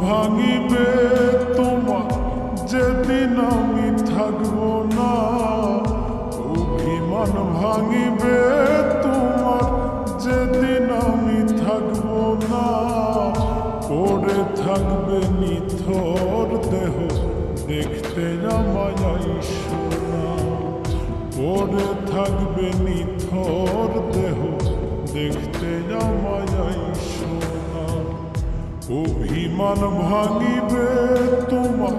ভাঙিবে তোমার যেদিন আমি থাকবো না, অভিমান ভাঙিবে তোমার যেদিন আমি থাকবো না। পড়ে থাকবে নিথর দেহ দেখতে আমায় সোনা, পড়ে থাকবে নিথর দেহ দেখতে আমায় সোনা। অভিমান ভাঙিবে তোমার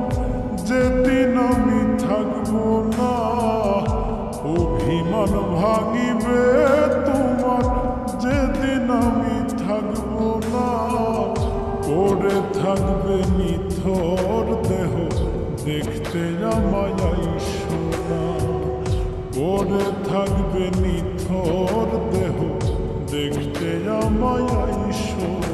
যেদিন আমি থাকবো না, অভিমান ভাঙিবে তোমার যেদিন আমি থাকবো না। পড়ে থাকবে নিথর দেহ দেখতে আমায় সোনা, পড়ে থাকবে নিথর দেহ দেখতে আমায় সোনা।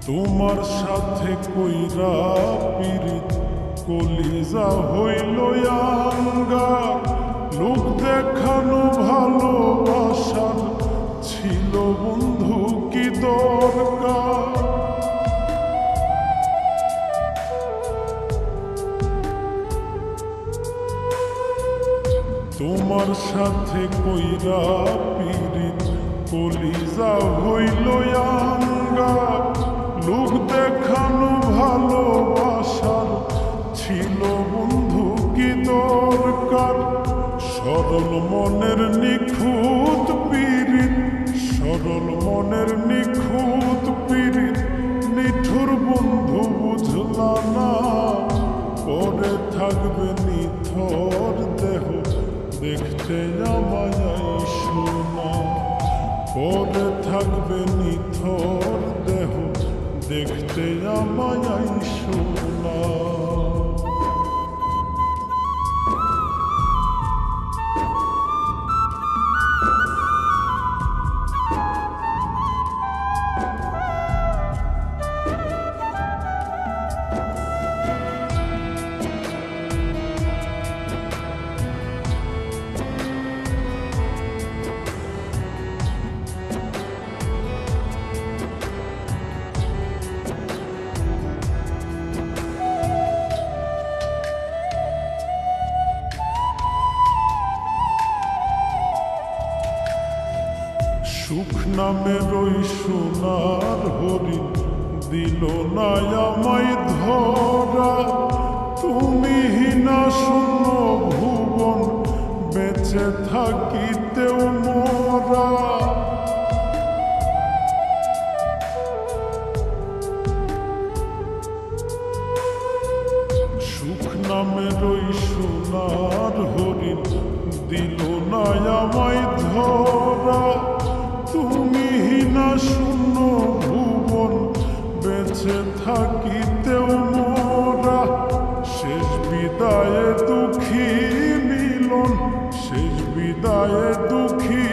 তোমার সাথে কইরা পিরিত কলিজা হইল আঙ্গার, লোক দেখানো ভালোবাসার ছিল বন্ধু কি দরকার। তোমার সাথে কইরা পিরিত কলিজা হইল আঙ্গার, লোক দেখানো ভালোবাসার ছিল বন্ধু কি দরকার। সরল মনের নিখুঁত পিরিত, সরল মনের নিখুঁত পিরিত নিঠুর বন্ধু বুঝলা না। পড়ে থাকবে নিথর দেহ দেখতে আমায় সোনা, পড়ে থাকবে নিথর দেহ দেখতে আমায় সোনা। সুখ নামের ওই সোনার হরিণ দিল না আমায় ধরা, তুমি না শূন্য ভুবন বেঁচে থাকিতেও মোরা। সুখ নামের ওই সোনার হরিণ দিল না আমায় ধরা, তুমি না শূন্য ভুবন বেঁচে থাকিতেও মোরা। শেষ বিদায়ে দুঃখী মিলন, শেষ বিদায়ে দুঃখী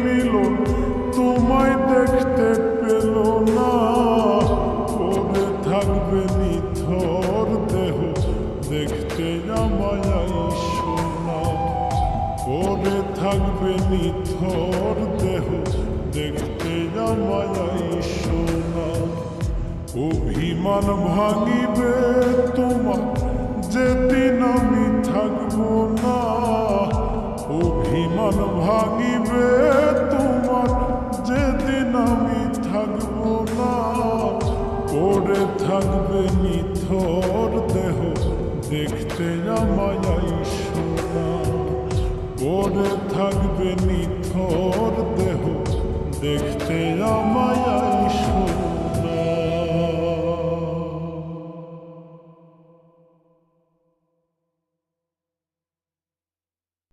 মিলন তোমায় দেখতে পেল না। পড়ে থাকবে নিথর দেহ দেখতে আমায় সোনা, পড়ে থাকবে নিথর দেহ দেখতে আমায় সোনা। অভিমান ভাঙিবে তোমার যেদিন আমি থাকবো না, অভিমান ভাঙিবে তোমার যেদিন আমি থাকবো না। পড়ে থাকবে নিথর দেহ দেখতে আমায় সোনা, পড়ে থাকবে নিথর দেহ দেখতে আমায় সোনা।